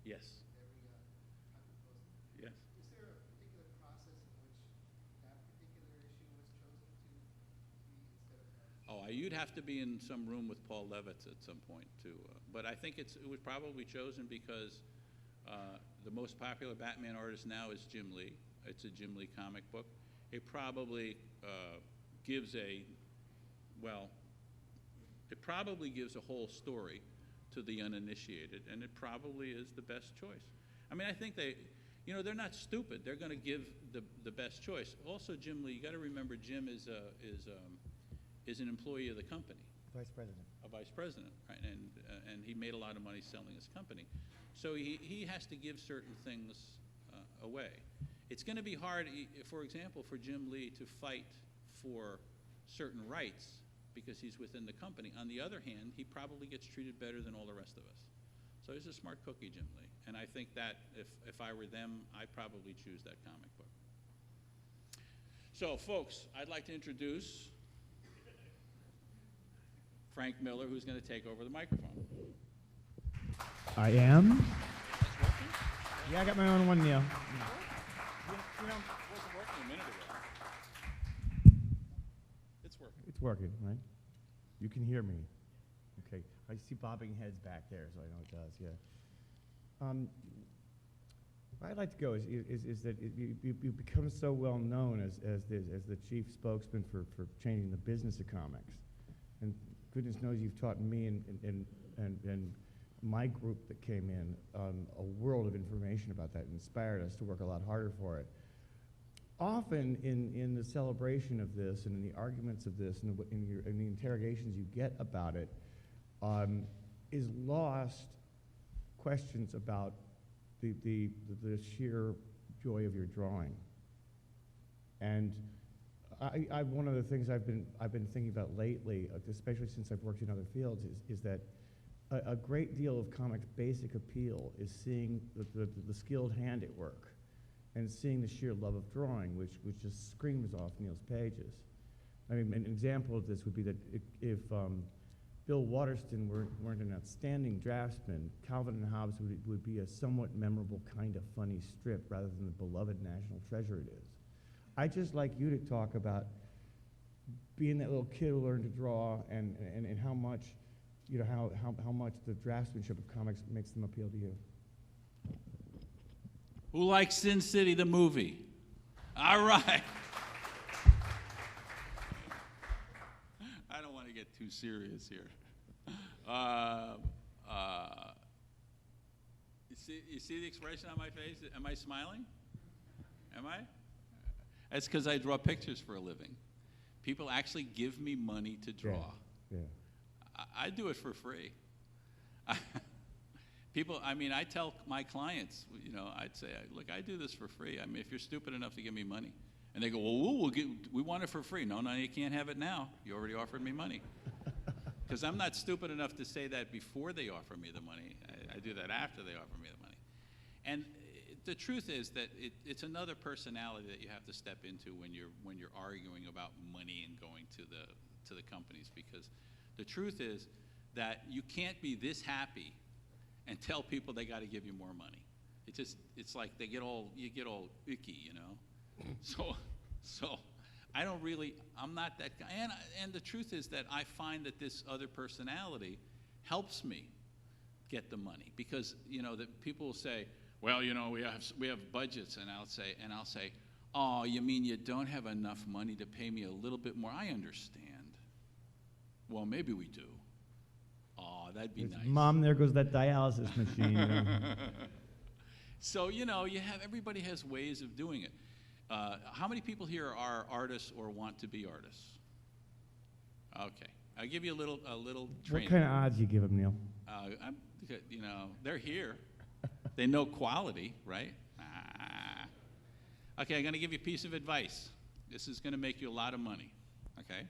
Yes. every time you post it. Yes. Is there a particular process in which that particular issue was chosen to be instead of Oh, you'd have to be in some room with Paul Levitz at some point too. But I think it was probably chosen because the most popular Batman artist now is Jim Lee. It's a Jim Lee comic book. It probably gives a, well, it probably gives a whole story to the uninitiated, and it probably is the best choice. I mean, I think they, you know, they're not stupid. They're going to give the best choice. Also, Jim Lee, you got to remember, Jim is an employee of the company. Vice president. A vice president, right? And he made a lot of money selling his company. So he has to give certain things away. It's going to be hard, for example, for Jim Lee to fight for certain rights because he's within the company. On the other hand, he probably gets treated better than all the rest of us. So he's a smart cookie, Jim Lee. And I think that if I were them, I'd probably choose that comic book. So, folks, I'd like to introduce Frank Miller, who's going to take over the microphone. I am? Yeah, I got my own one, Neal. It wasn't working a minute ago. It's working. It's working, right? You can hear me. Okay. I see bobbing heads back there, so I know it does, yeah. Where I'd like to go is that you become so well known as the chief spokesman for changing the business of comics. And goodness knows you've taught me and my group that came in a world of information about that, and inspired us to work a lot harder for it. Often in the celebration of this and in the arguments of this and in the interrogations you get about it, is lost questions about the sheer joy of your drawing. And one of the things I've been thinking about lately, especially since I've worked in other fields, is that a great deal of comics' basic appeal is seeing the skilled hand at work, and seeing the sheer love of drawing, which just screams off Neal's pages. I mean, an example of this would be that if Bill Waterston weren't an outstanding draftsman, Calvin and Hobbes would be a somewhat memorable kind of funny strip rather than the beloved national treasure it is. I'd just like you to talk about being that little kid who learned to draw and how much, you know, how much the draftsmanship of comics makes them appeal to you. Who likes Sin City, the movie? All right. I don't want to get too serious here. You see the expression on my face? Am I smiling? Am I? That's because I draw pictures for a living. People actually give me money to draw. Yeah. I do it for free. People, I mean, I tell my clients, you know, I'd say, look, I do this for free. I mean, if you're stupid enough to give me money. And they go, well, we want it for free. No, you can't have it now. You already offered me money. Because I'm not stupid enough to say that before they offer me the money. I do that after they offer me the money. And the truth is that it's another personality that you have to step into when you're arguing about money and going to the companies. Because the truth is that you can't be this happy and tell people they got to give you more money. It's like you get all icky, you know. So I'm not that guy. And the truth is that I find that this other personality helps me get the money, because, you know, that people will say, well, you know, we have budgets, and I'll say, oh, you mean you don't have enough money to pay me a little bit more? I understand. Well, maybe we do. Oh, that'd be nice. Mom, there goes that dialysis machine. You know. So, you know, everybody has ways of doing it. How many people here are artists or want to be artists? Okay, I'll give you a little training. What kind of odds you give them, Neal? You know, they're here. They know quality, right? Okay, I'm going to give you a piece of advice. This is going to make you a lot of money. Okay,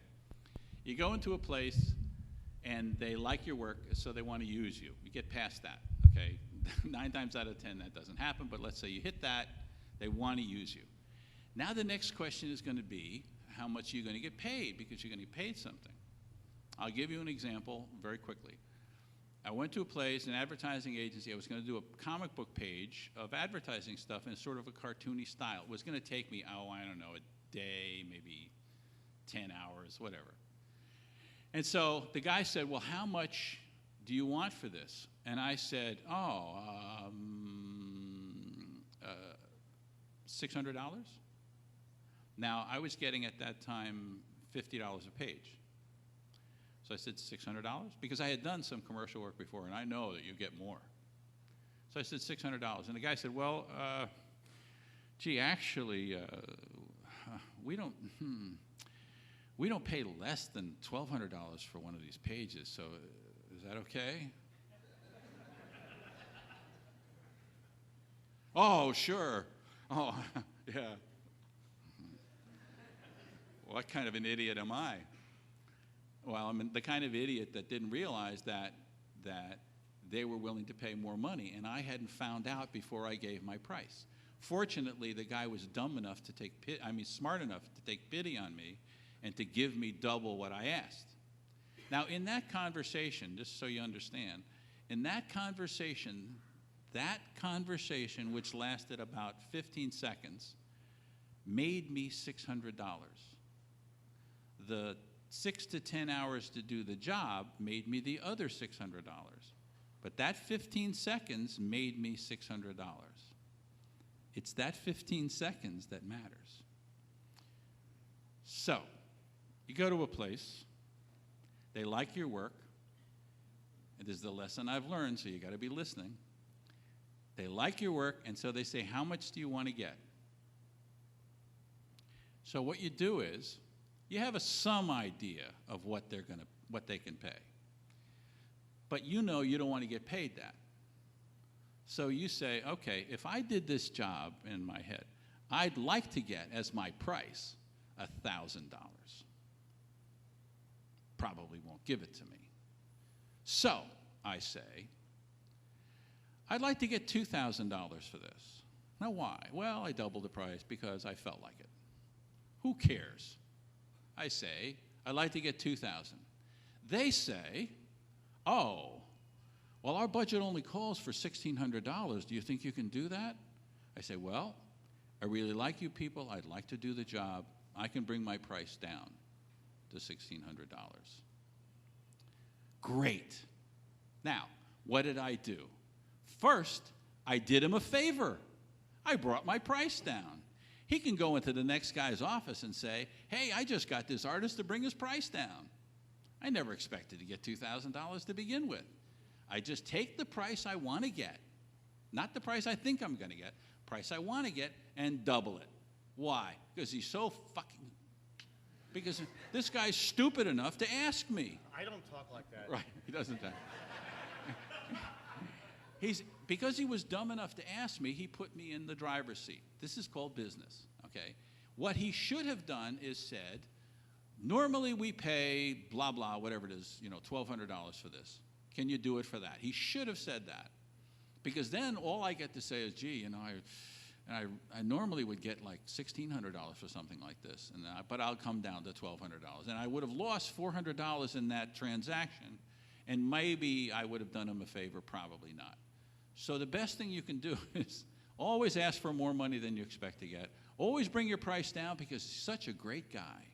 you go into a place and they like your work, so they want to use you. You get past that. Okay, 9 times out of 10 that doesn't happen, but let's say you hit that, they want to use you. Now the next question is going to be, how much are you going to get paid? Because you're going to get paid something. I'll give you an example very quickly. I went to a place, an advertising agency. I was going to do a comic book page of advertising stuff in sort of a cartoony style. It was going to take me, I don't know, a day, maybe 10 hours, whatever. And so the guy said, well, how much do you want for this? And I said, $600? Now, I was getting at that time $50 a page. So I said, $600? Because I had done some commercial work before, and I know that you get more. So I said, $600. And the guy said, well, gee, actually, we don't pay less than $1,200 for one of these pages, so is that okay? Oh, sure. Oh, yeah. What kind of an idiot am I? Well, I'm the kind of idiot that didn't realize that they were willing to pay more money, and I hadn't found out before I gave my price. Fortunately, the guy was smart enough to take pity on me and to give me double what I asked. Now, in that conversation, just so you understand, in that conversation, which lasted about 15 seconds, made me $600. The 6 to 10 hours to do the job made me the other $600. But that 15 seconds made me $600. It's that 15 seconds that matters. So, you go to a place, they like your work, and this is the lesson I've learned, so you got to be listening. They like your work, and so they say, how much do you want to get? So what you do is, you have some idea of what they can pay. But you know you don't want to get paid that. So you say, okay, if I did this job in my head, I'd like to get as my price $1,000. Probably won't give it to me. So I say, I'd like to get $2,000 for this. Now why? Well, I doubled the price because I felt like it. Who cares? I say, I'd like to get $2,000. They say, oh, well, our budget only calls for $1,600. Do you think you can do that? I say, well, I really like you people. I'd like to do the job. I can bring my price down to $1,600. Great. Now, what did I do? First, I did him a favor. I brought my price down. He can go into the next guy's office and say, hey, I just got this artist to bring his price down. I never expected to get $2,000 to begin with. I just take the price I want to get, not the price I think I'm going to get, price I want to get, and double it. Why? Because he's so because this guy's stupid enough to ask me. I don't talk like that. Right, he doesn't. Because he was dumb enough to ask me, he put me in the driver's seat. This is called business, okay? What he should have done is said, normally we pay blah, blah, whatever it is, $1,200 for this. Can you do it for that? He should have said that. Because then all I get to say is, gee, I normally would get like $1,600 for something like this, but I'll come down to $1,200. And I would have lost $400 in that transaction, and maybe I would have done him a favor, probably not. So the best thing you can do is always ask for more money than you expect to get. Always bring your price down because he's such a great guy.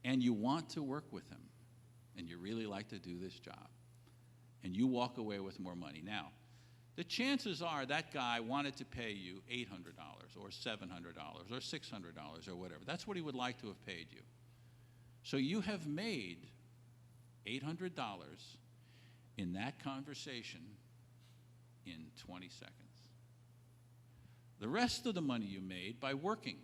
And you want to work with him. And you really like to do this job. And you walk away with more money. Now, the chances are that guy wanted to pay you $800 or $700 or $600 or whatever. That's what he would like to have paid you. So you have made $800 in that conversation in 20 seconds. The rest of the money you made by working